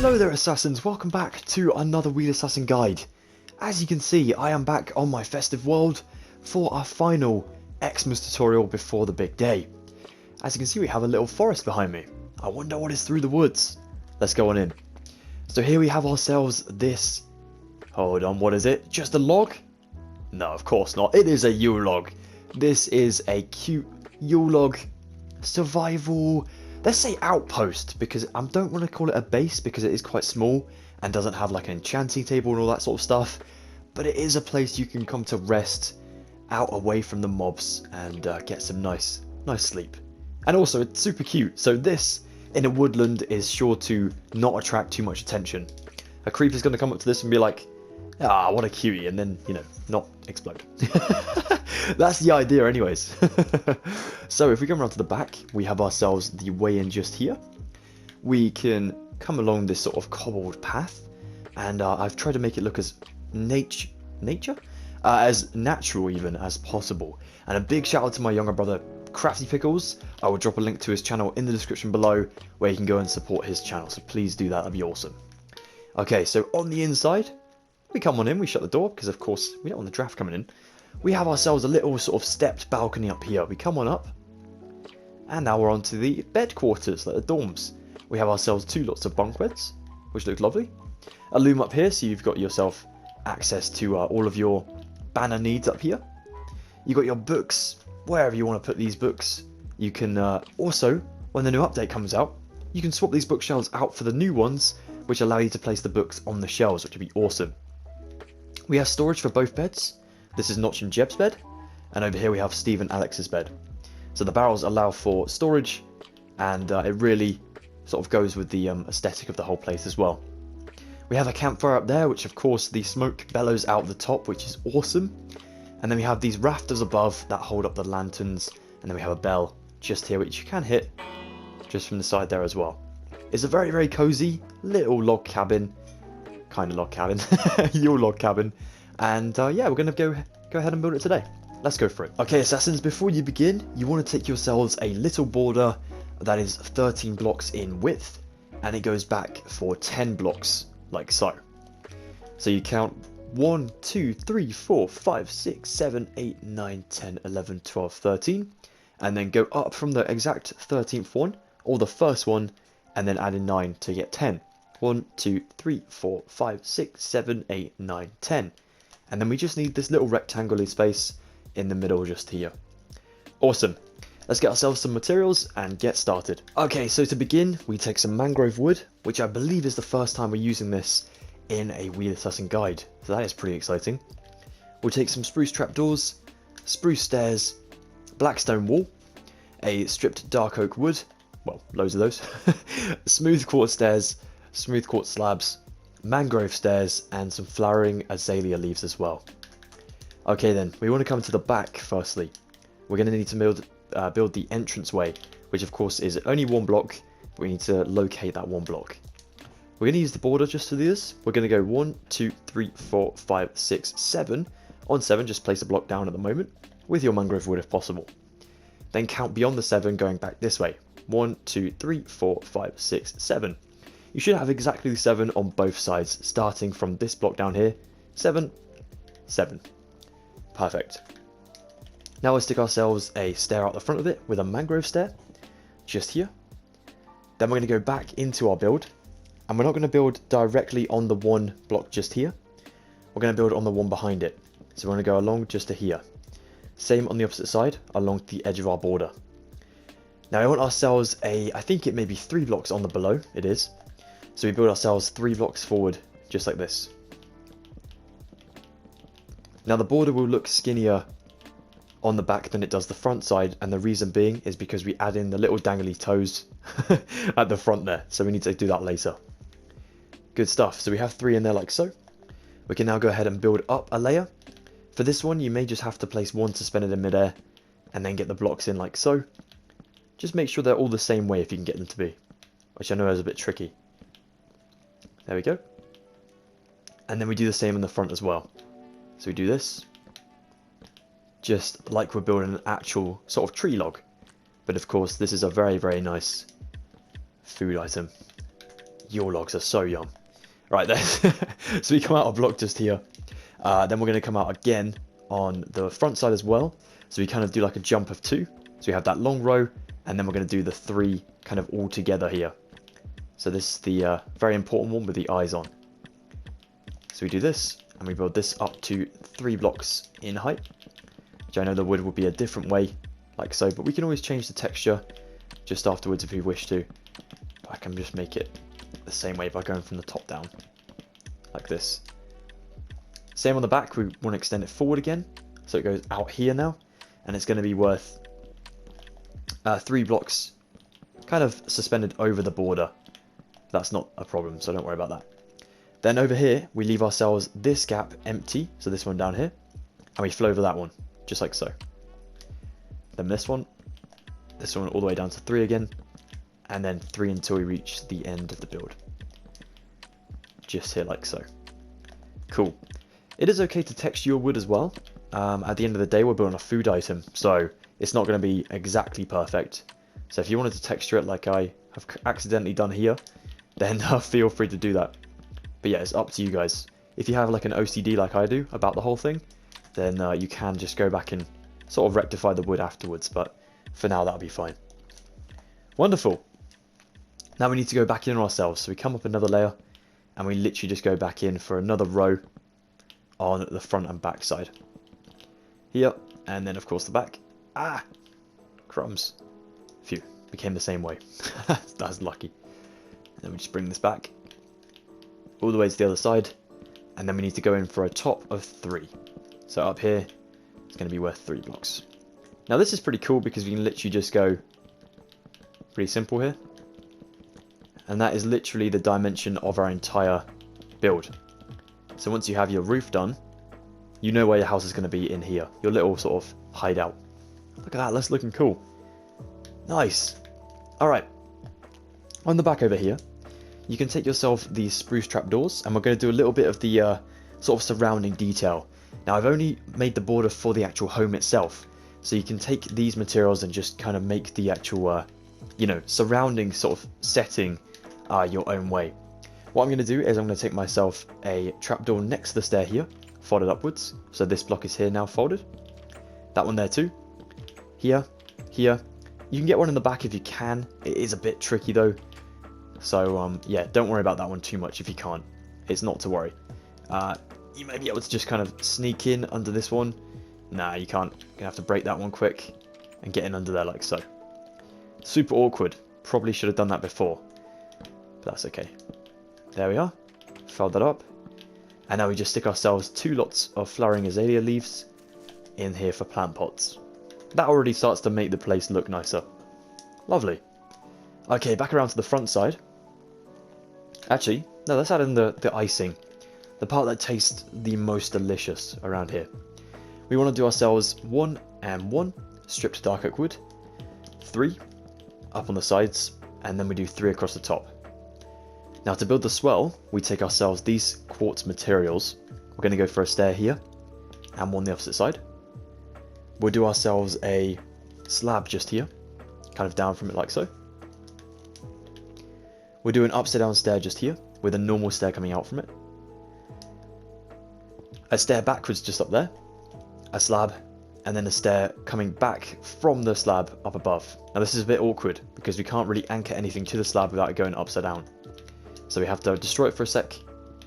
Hello there assassins, welcome back to another Wheelassassin guide. As you can see, I am back on my festive world for our final Xmas tutorial before the big day. As you can see, we have a little forest behind me. I wonder what is through the woods. Let's go on in. So here we have ourselves this... Hold on, what is it? Just a log? No, of course not. It is a Yule log. This is a cute Yule log survival... Let's say outpost, because I don't want to call it a base because it is quite small and doesn't have like an enchanting table and all that sort of stuff. But it is a place you can come to rest out away from the mobs and get some nice sleep. And also it's super cute, so this in a woodland is sure to not attract too much attention. A creeper's going to come up to this and be like, ah, what a cutie, and then, you know, not explode. That's the idea anyways. So if we come around to the back, we have ourselves the way in just here. We can come along this sort of cobbled path, and I've tried to make it look as as natural even as possible. And a big shout out to my younger brother Crafty Pickles. I will drop a link to his channel in the description below where you can go and support his channel, so please do that, that'd be awesome. Okay, so on the inside, we come on in, we shut the door because of course we don't want the draft coming in. We have ourselves a little sort of stepped balcony up here. We come on up, and now we're on to the bed quarters, like the dorms. We have ourselves two lots of bunk beds, which look lovely. A loom up here, so you've got yourself access to all of your banner needs up here. You've got your books, wherever you want to put these books. You can also, when the new update comes out, you can swap these bookshelves out for the new ones, which allow you to place the books on the shelves, which would be awesome. We have storage for both beds. This is Notch and Jeb's bed, and over here we have Steve and Alex's bed. So the barrels allow for storage, and it really sort of goes with the aesthetic of the whole place as well. We have a campfire up there, which of course the smoke bellows out the top, which is awesome. And then we have these rafters above that hold up the lanterns, and then we have a bell just here, which you can hit just from the side there as well. It's a very cozy little log cabin, kind of log cabin, your log cabin. And yeah, we're going to go ahead and build it today. Let's go for it. Okay, assassins, before you begin, you want to take yourselves a little border that is 13 blocks in width, and it goes back for 10 blocks, like so. So you count 1, 2, 3, 4, 5, 6, 7, 8, 9, 10, 11, 12, 13, and then go up from the exact 13th one, or the first one, and then add in 9 to get 10. 1, 2, 3, 4, 5, 6, 7, 8, 9, 10. And then we just need this little rectangular space in the middle just here. Awesome. Let's get ourselves some materials and get started. Okay, so to begin, we take some mangrove wood, which I believe is the first time we're using this in a Wheelassassin guide. So that is pretty exciting. We'll take some spruce trapdoors, spruce stairs, black stone wall, a stripped dark oak wood, well, loads of those, smooth quartz stairs, smooth quartz slabs, mangrove stairs, and some flowering azalea leaves as well. Okay then, we want to come to the back firstly. We're going to need to build the entranceway, which of course is only one block, but we need to locate that one block. We're going to use the border just to do this. We're going to go 1, 2, 3, 4, 5, 6, 7. On 7, just place a block down at the moment, with your mangrove wood if possible. Then count beyond the 7 going back this way. 1, 2, 3, 4, 5, 6, 7. You should have exactly 7 on both sides, starting from this block down here. 7, 7. Perfect. Now let's stick ourselves a stair out the front of it with a mangrove stair, just here. Then we're going to go back into our build, and we're not going to build directly on the one block just here. We're going to build on the one behind it. So we're going to go along just to here. Same on the opposite side, along the edge of our border. Now we want ourselves I think it may be 3 blocks on the below, it is. So we build ourselves 3 blocks forward, just like this. Now the border will look skinnier on the back than it does the front side, and the reason being is because we add in the little dangly toes at the front there, so we need to do that later. Good stuff, so we have 3 in there like so. We can now go ahead and build up a layer. For this one you may just have to place one suspended in midair, and then get the blocks in like so. Just make sure they're all the same way if you can get them to be, which I know is a bit tricky. There we go. And then we do the same in the front as well. So we do this, just like we're building an actual sort of tree log. But of course this is a very nice food item. Yule logs are so yum. Right, there. So we come out a block just here. Then we're going to come out again on the front side as well. So we kind of do like a jump of 2. So we have that long row, and then we're going to do the 3 kind of all together here. So this is the very important one with the eyes on. So we do this, and we build this up to 3 blocks in height. Which I know the wood would be a different way, like so, but we can always change the texture just afterwards if we wish to. But I can just make it the same way by going from the top down, like this. Same on the back, we want to extend it forward again, so it goes out here now, and it's going to be worth 3 blocks kind of suspended over the border. That's not a problem, so don't worry about that. Then over here, we leave ourselves this gap empty, so this one down here, and we flow over that one, just like so. Then this one all the way down to 3 again, and then 3 until we reach the end of the build. Just here like so. Cool. It is okay to texture your wood as well. At the end of the day, we're building a food item, so it's not going to be exactly perfect. So if you wanted to texture it like I have accidentally done here, then feel free to do that. But yeah, it's up to you guys. If you have like an OCD like I do about the whole thing, then you can just go back and sort of rectify the wood afterwards, but for now that'll be fine. Wonderful. Now we need to go back in ourselves, so we come up another layer, and we literally just go back in for another row on the front and back side. Here, and then of course the back. Ah! Crumbs. Phew, became the same way. That's lucky. And then we just bring this back all the way to the other side, and then we need to go in for a top of 3. So up here, it's going to be worth 3 blocks. Now this is pretty cool because we can literally just go pretty simple here. And that is literally the dimension of our entire build. So once you have your roof done, you know where your house is going to be in here. Your little sort of hideout. Look at that, that's looking cool. Nice. Alright. On the back over here, you can take yourself these spruce trapdoors, and we're going to do a little bit of the sort of surrounding detail. Now I've only made the border for the actual home itself, so you can take these materials and just kind of make the actual, you know, surrounding sort of setting your own way. What I'm going to do is I'm going to take myself a trapdoor next to the stair here, folded upwards. So this block is here now folded. That one there too. Here, here. You can get one in the back if you can. It is a bit tricky though. So yeah, don't worry about that one too much if you can't. It's not to worry. You may be able to just kind of sneak in under this one. Nah, you can't. You're going to have to break that one quick and get in under there like so. Super awkward. Probably should have done that before. But that's okay. There we are. Fold that up. And now we just stick ourselves 2 lots of flowering azalea leaves in here for plant pots. That already starts to make the place look nicer. Lovely. Okay, back around to the front side. Actually, no, let's add in the icing. The part that tastes the most delicious around here. We want to do ourselves 1 and 1 stripped dark oak wood. 3 up on the sides. And then we do 3 across the top. Now to build the swell, we take ourselves these quartz materials. We're going to go for a stair here, and one the opposite side. We'll do ourselves a slab just here, kind of down from it like so. We'll do an upside down stair just here, with a normal stair coming out from it. A stair backwards just up there, a slab, and then a stair coming back from the slab up above. Now this is a bit awkward, because we can't really anchor anything to the slab without it going upside down. So we have to destroy it for a sec,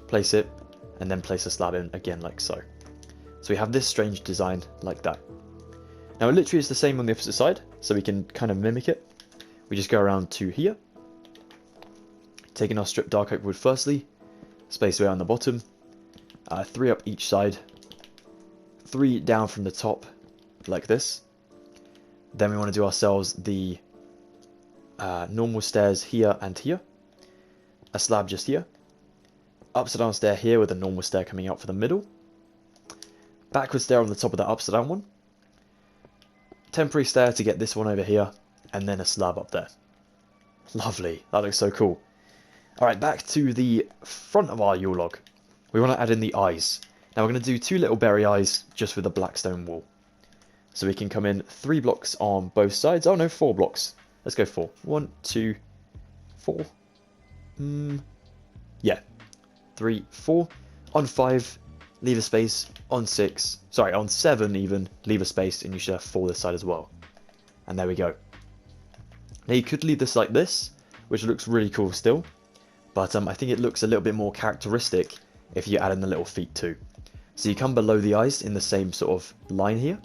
place it, and then place the slab in again like so. So we have this strange design like that. Now it literally is the same on the opposite side, so we can kind of mimic it. We just go around to here, taking our stripped dark oak wood firstly, space away on the bottom, 3 up each side, 3 down from the top like this. Then we want to do ourselves the normal stairs here and here. A slab just here, upside down stair here with a normal stair coming out for the middle, backward stair on the top of that upside down one, temporary stair to get this one over here, and then a slab up there. Lovely, that looks so cool. Alright, back to the front of our Yule log. We want to add in the eyes. Now we're going to do 2 little berry eyes just with a black stone wall. So we can come in 3 blocks on both sides. Oh no, 4 blocks. Let's go 4. 1, 2, 4. Yeah, 3, 4. On 5, leave a space. On 6, sorry, on 7 even, leave a space, and you should have 4 this side as well. And there we go. Now you could leave this like this, which looks really cool still, but I think it looks a little bit more characteristic if you add in the little feet too. So you come below the eyes in the same sort of line here.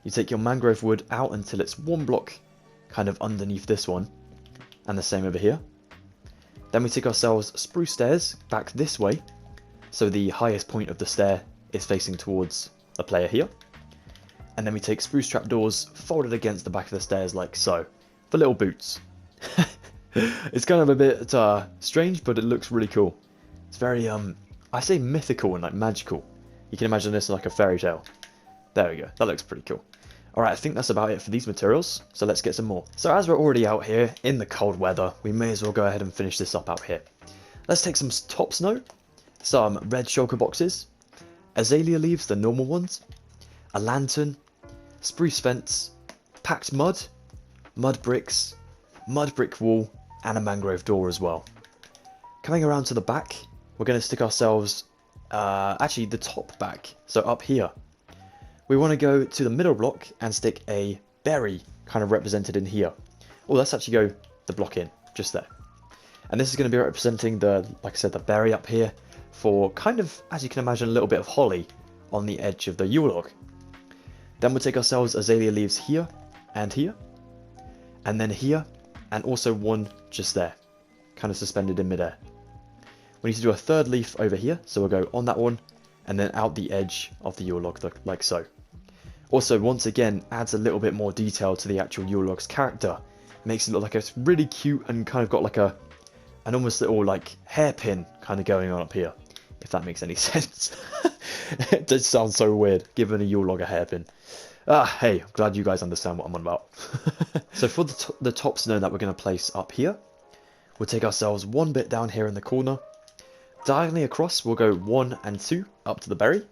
You take your mangrove wood out until it's 1 block kind of underneath this one, and the same over here. Then we take ourselves spruce stairs back this way, so the highest point of the stair is facing towards the player here. And then we take spruce trapdoors folded against the back of the stairs like so, for little boots. It's kind of a bit strange, but it looks really cool. It's very, I say mythical and like magical. You can imagine this like a fairy tale. There we go, that looks pretty cool. Alright, I think that's about it for these materials, so let's get some more. So as we're already out here in the cold weather, we may as well go ahead and finish this up out here. Let's take some top snow, some red shulker boxes, azalea leaves, the normal ones, a lantern, spruce fence, packed mud, mud bricks, mud brick wall, and a mangrove door as well. Coming around to the back, we're going to stick ourselves, actually the top back, so up here. We want to go to the middle block and stick a berry kind of represented in here. Oh, let's actually go the block in, just there. And this is going to be representing the, like I said, the berry up here for kind of, as you can imagine, a little bit of holly on the edge of the Yule log. Then we'll take ourselves azalea leaves here, and then here, and also one just there, kind of suspended in midair. We need to do a third leaf over here, so we'll go on that one, and then out the edge of the Yule log, like so. Also, once again, adds a little bit more detail to the actual Yule log's character. Makes it look like it's really cute and kind of got like an almost little like hairpin kind of going on up here, if that makes any sense. It does sound so weird, giving a Yule log a hairpin. Hey, I'm glad you guys understand what I'm on about. So for the top snow that we're going to place up here, we'll take ourselves one bit down here in the corner. Diagonally across, we'll go 1 and 2 up to the berry.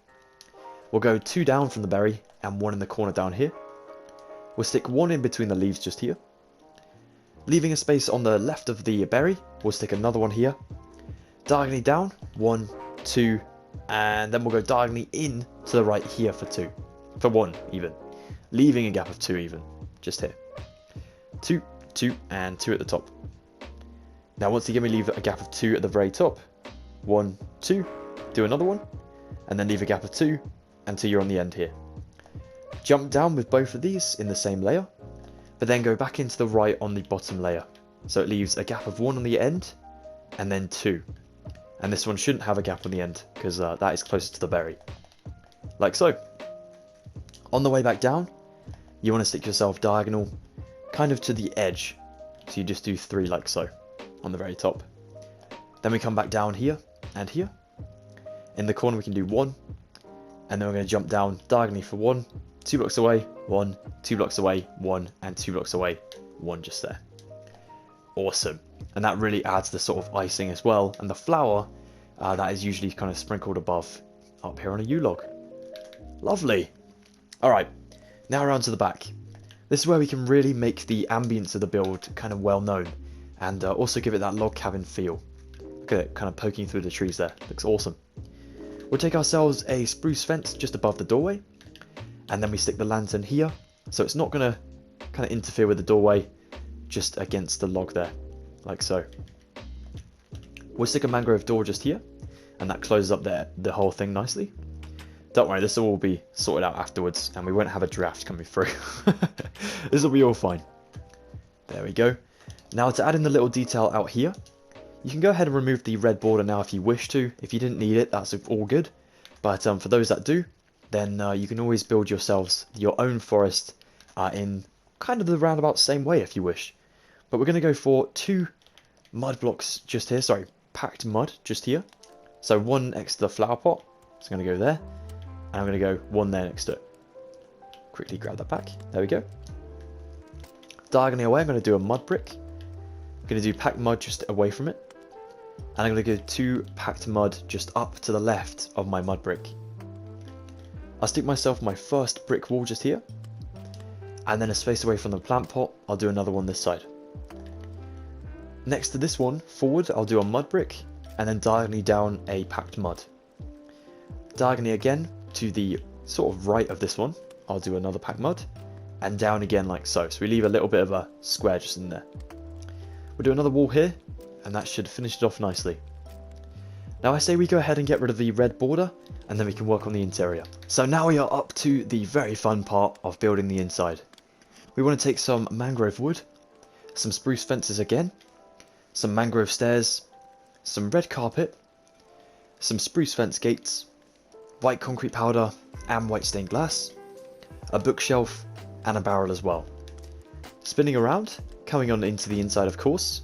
We'll go 2 down from the berry and 1 in the corner down here. We'll stick 1 in between the leaves just here. Leaving a space on the left of the berry, we'll stick another one here. Diagonally down, 1, 2, and then we'll go diagonally in to the right here for 2. For 1 even. Leaving a gap of 2 even, just here. 2, 2, and 2 at the top. Now once again we leave a gap of 2 at the very top. 1, 2, do another one, and then leave a gap of 2 until you're on the end here. Jump down with both of these in the same layer, but then go back into the right on the bottom layer. So it leaves a gap of 1 on the end, and then 2. And this one shouldn't have a gap on the end, because that is closer to the berry. Like so. On the way back down, you want to stick yourself diagonal, kind of to the edge. So you just do 3 like so, on the very top. Then we come back down here, and here. In the corner we can do 1, and then we're going to jump down diagonally for 1, 2 blocks away, 1, 2 blocks away, 1, and 2 blocks away, 1 just there. Awesome. And that really adds the sort of icing as well, and the flour that is usually kind of sprinkled above up here on a Yule log. Lovely. Alright, now around to the back. This is where we can really make the ambience of the build kind of well known, and also give it that log cabin feel. Look at it kind of poking through the trees there, looks awesome. We'll take ourselves a spruce fence just above the doorway, and then we stick the lantern here, so it's not going to kind of interfere with the doorway, just against the log there, like so. We'll stick a mangrove door just here, and that closes up the whole thing nicely. Don't worry, this will all be sorted out afterwards, and we won't have a draft coming through. This will be all fine. There we go. Now to add in the little detail out here, you can go ahead and remove the red border now if you wish to. If you didn't need it, that's all good. But for those that do, then you can always build yourselves your own forest in kind of the roundabout same way if you wish. But we're going to go for 2 mud blocks just here, sorry, packed mud just here. So 1 next to the flower pot, it's going to go there. And I'm going to go 1 there next to it. Quickly grab that back. There we go. Diagonally away, I'm going to do a mud brick. I'm going to do packed mud just away from it. And I'm going to go 2 packed mud just up to the left of my mud brick. I'll stick myself my first brick wall just here. And then a space away from the plant pot, I'll do another one this side. Next to this one, forward, I'll do a mud brick. and then diagonally down a packed mud. Diagonally again to the sort of right of this one, I'll do another packed mud, and down again like so. So we leave a little bit of a square just in there. We'll do another wall here, and that should finish it off nicely. Now I say we go ahead and get rid of the red border, and then we can work on the interior. So now we are up to the very fun part of building the inside. We want to take some mangrove wood, some spruce fences again, some mangrove stairs, some red carpet, some spruce fence gates, white concrete powder and white stained glass, a bookshelf and a barrel as well. Spinning around, coming on into the inside of course,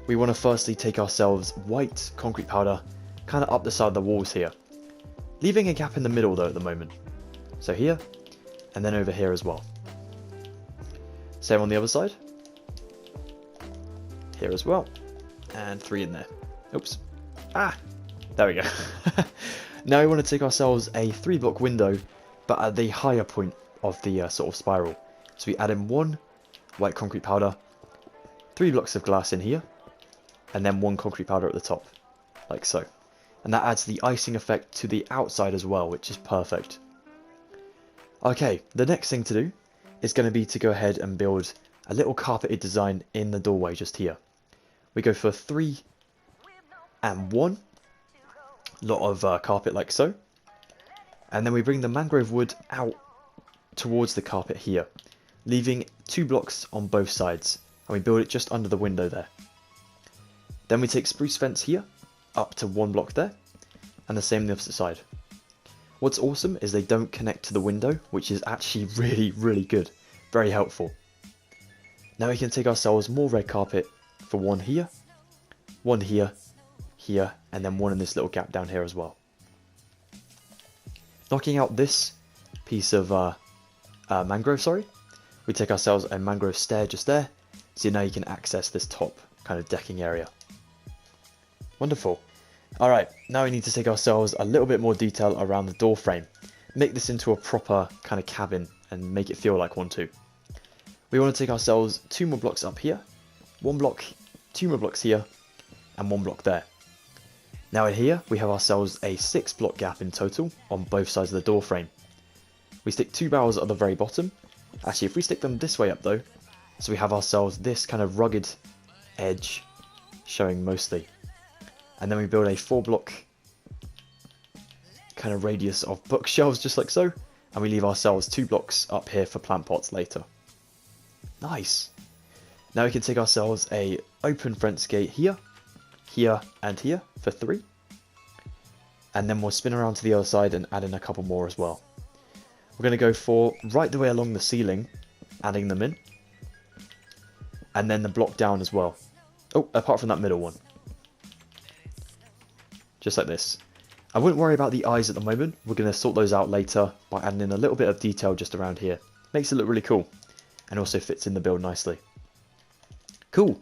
we want to firstly take ourselves white concrete powder kind of up the side of the walls here, leaving a gap in the middle though at the moment. So here, and then over here as well. Same on the other side. Here as well. And 3 in there. Oops. Ah! There we go. Now we want to take ourselves a 3-block window, but at the higher point of the sort of spiral. So we add in 1 white concrete powder, 3 blocks of glass in here, and then 1 concrete powder at the top, like so. And that adds the icing effect to the outside as well, which is perfect. Okay, the next thing to do is going to be to go ahead and build a little carpeted design in the doorway just here. We go for 3 and 1, lot of carpet like so, and then we bring the mangrove wood out towards the carpet here, leaving 2 blocks on both sides, and we build it just under the window there. Then we take spruce fence here, up to 1 block there, and the same on the opposite side. What's awesome is they don't connect to the window, which is actually really good, very helpful. Now we can take ourselves more red carpet for 1 here, 1 here, here, and then 1 in this little gap down here as well. Knocking out this piece of mangrove, we take ourselves a mangrove stair just there, so now you can access this top kind of decking area. Wonderful. Alright, now we need to take ourselves a little bit more detail around the door frame. Make this into a proper kind of cabin and make it feel like one too. We want to take ourselves 2 more blocks up here, 1 block, 2 more blocks here, and 1 block there. Now in here, we have ourselves a 6-block gap in total on both sides of the door frame. We stick 2 barrels at the very bottom. Actually, if we stick them this way up though, so we have ourselves this kind of rugged edge showing mostly. And then we build a 4-block kind of radius of bookshelves just like so, and we leave ourselves 2 blocks up here for plant pots later. Nice. Now we can take ourselves a open fence gate here, here and here for 3. And then we'll spin around to the other side and add in a couple more as well. We're going to go for right the way along the ceiling, adding them in. And then the block down as well. Oh, apart from that middle one. Just like this. I wouldn't worry about the eyes at the moment. We're going to sort those out later by adding in a little bit of detail just around here. Makes it look really cool. And also fits in the build nicely. Cool.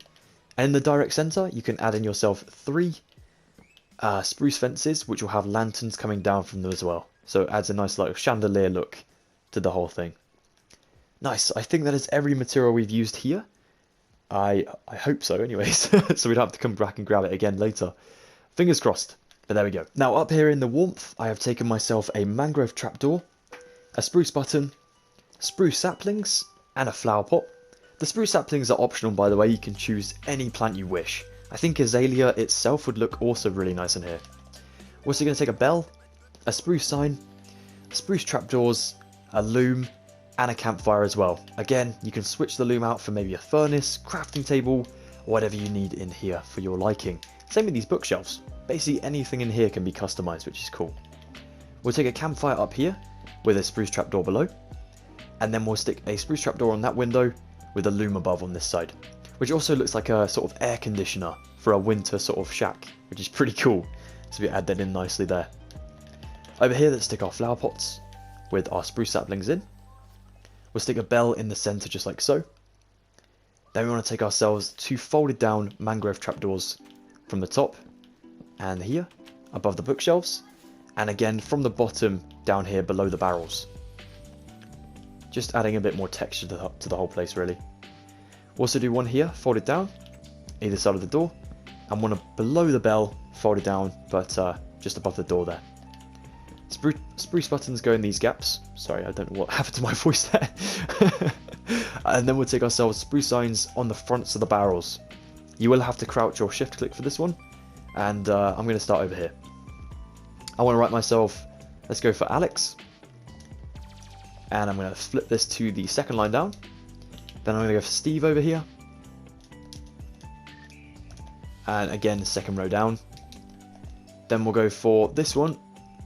And in the direct center, you can add in yourself 3 spruce fences, which will have lanterns coming down from them as well. So it adds a nice like chandelier look to the whole thing. Nice. I think that is every material we've used here. I hope so anyways. So we'd have to come back and grab it again later. Fingers crossed. But there we go. Now up here in the warmth, I have taken myself a mangrove trapdoor, a spruce button, spruce saplings, and a flower pot. The spruce saplings are optional, by the way. You can choose any plant you wish. I think Azalea itself would look also really nice in here. We're also going to take a bell, a spruce sign, spruce trapdoors, a loom, and a campfire as well. Again, you can switch the loom out for maybe a furnace, crafting table, or whatever you need in here for your liking. Same with these bookshelves. Basically anything in here can be customized, which is cool. We'll take a campfire up here with a spruce trapdoor below, and then we'll stick a spruce trapdoor on that window with a loom above on this side, which also looks like a sort of air conditioner for a winter sort of shack, which is pretty cool. So we add that in nicely there. Over here, let's stick our flower pots with our spruce saplings in. We'll stick a bell in the center just like so. Then we want to take ourselves 2 folded down mangrove trapdoors from the top and here above the bookshelves, and again from the bottom down here below the barrels. Just adding a bit more texture to the whole place really. We'll also do one here folded down either side of the door, and one below the bell, folded down, but just above the door there. Spruce buttons go in these gaps. Sorry, I don't know what happened to my voice there. And then we'll take ourselves spruce signs on the fronts of the barrels. You will have to crouch or shift click for this one, and I'm going to start over here. I want to write myself, let's go for Alex, and I'm going to flip this to the second line down. Then I'm going to go for Steve over here, and again second row down. Then we'll go for this one,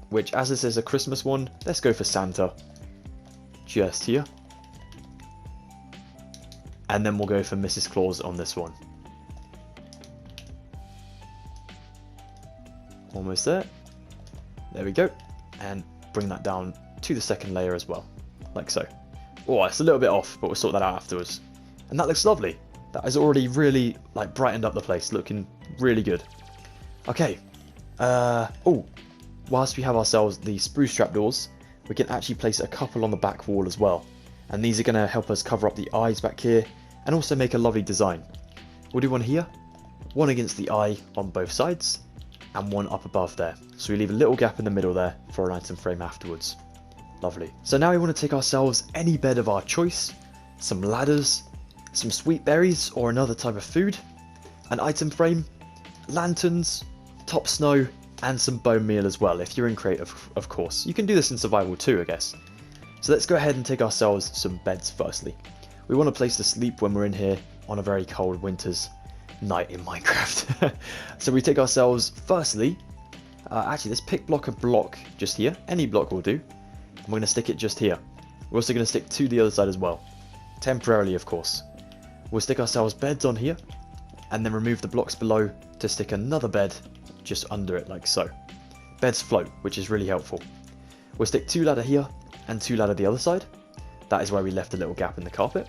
which, as this is a Christmas one, let's go for Santa, just here. And then we'll go for Mrs. Claus on this one. Almost there. There we go. And bring that down to the second layer as well, like so. Oh, it's a little bit off, but we'll sort that out afterwards. And that looks lovely. That has already really like brightened up the place, looking really good. Okay. Oh, whilst we have ourselves the spruce trapdoors, we can actually place a couple on the back wall as well. And these are going to help us cover up the eyes back here and also make a lovely design. We'll do one here, one against the eye on both sides, and one up above there. So we leave a little gap in the middle there for an item frame afterwards. Lovely. So now we want to take ourselves any bed of our choice, some ladders, some sweet berries or another type of food, an item frame, lanterns, top snow, and some bone meal as well, if you're in creative, of course. You can do this in survival too, I guess. So let's go ahead and take ourselves some beds firstly. We want a place to sleep when we're in here on a very cold winter's night in Minecraft. So we take ourselves, firstly, actually let's pick a block just here. Any block will do. And we're going to stick it just here. We're also going to stick to the other side as well. Temporarily, of course. We'll stick ourselves beds on here, and then remove the blocks below to stick another bed just under it, like so. Beds float, which is really helpful. We'll stick 2 ladder here, and 2 ladder the other side. That is why we left a little gap in the carpet.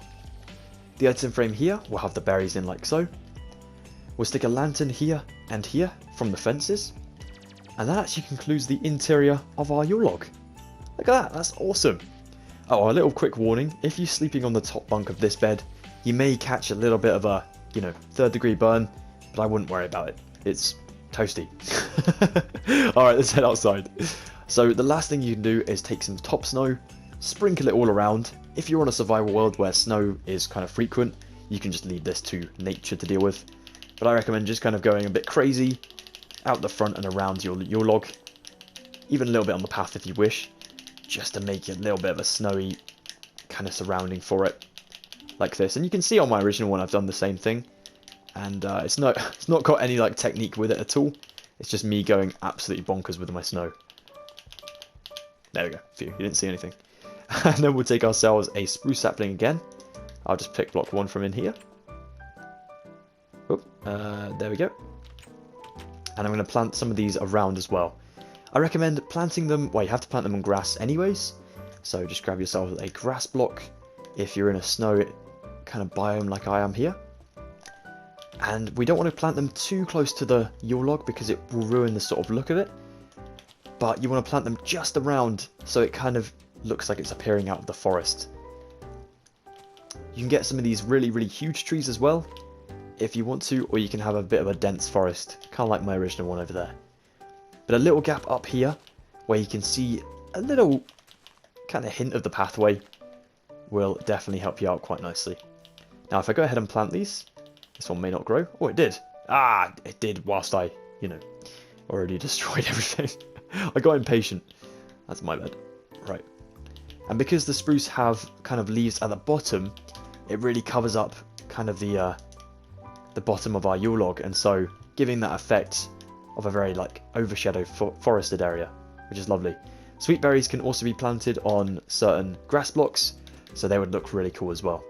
The item frame here will have the berries in like so. We'll stick a lantern here and here from the fences. And that actually concludes the interior of our Yule log. Look at that, that's awesome. Oh, a little quick warning, if you're sleeping on the top bunk of this bed, you may catch a little bit of a, 3rd degree burn, but I wouldn't worry about it. It's toasty. Alright, let's head outside. So the last thing you can do is take some top snow, sprinkle it all around. If you're on a survival world where snow is kind of frequent, you can just leave this to nature to deal with. But I recommend just kind of going a bit crazy out the front and around your log. Even a little bit on the path if you wish, just to make it a little bit of a snowy kind of surrounding for it. Like this. And you can see on my original one I've done the same thing. And it's not got any like technique with it at all. It's just me going absolutely bonkers with my snow. There we go. Phew, you didn't see anything. And then we'll take ourselves a spruce sapling again. I'll just pick block 1 from in here. Oh, there we go. And I'm going to plant some of these around as well. I recommend planting them, well, you have to plant them on grass anyways. So just grab yourself a grass block if you're in a snow kind of biome like I am here. And we don't want to plant them too close to the Yule log because it will ruin the sort of look of it. But you want to plant them just around so it kind of looks like it's appearing out of the forest. You can get some of these really, really huge trees as well if you want to, or you can have a bit of a dense forest, kind of like my original one over there. But a little gap up here where you can see a little kind of hint of the pathway will definitely help you out quite nicely. Now if I go ahead and plant these, this one may not grow. Oh, it did. Ah, it did whilst I, already destroyed everything. I got impatient. That's my bad. Right. And because the spruce have kind of leaves at the bottom, it really covers up kind of the bottom of our Yule log, and so giving that effect of a very like overshadowed forested area, which is lovely. Sweet berries can also be planted on certain grass blocks, so they would look really cool as well.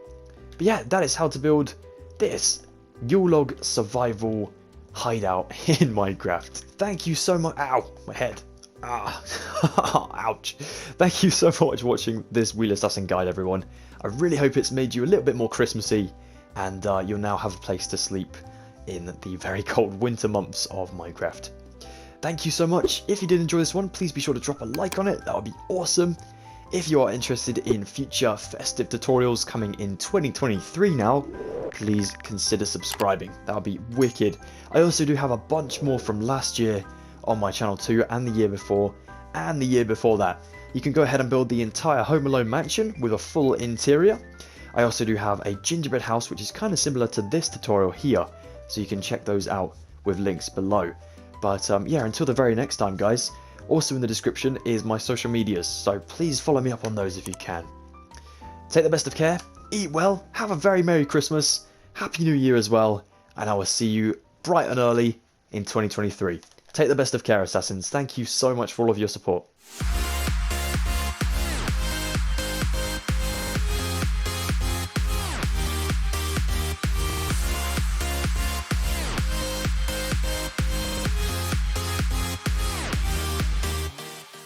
But yeah, that is how to build this Yule log survival hideout in Minecraft. Thank you so much. Ow, my head. Ah, ouch. Thank you so much for watching this Wheelassassin guide, everyone. I really hope it's made you a little bit more Christmassy, and you'll now have a place to sleep in the very cold winter months of Minecraft. Thank you so much. If you did enjoy this one, please be sure to drop a like on it. That would be awesome. If you are interested in future festive tutorials coming in 2023 now, please consider subscribing. That would be wicked. I also do have a bunch more from last year on my channel too, and the year before, and the year before that. You can go ahead and build the entire Home Alone mansion with a full interior. I also do have a gingerbread house, which is kind of similar to this tutorial here, so you can check those out with links below. But yeah, until the very next time, guys, also in the description is my social medias, so please follow me up on those if you can. Take the best of care, eat well, have a very Merry Christmas, Happy New Year as well, and I will see you bright and early in 2023. Take the best of care, Assassins. Thank you so much for all of your support.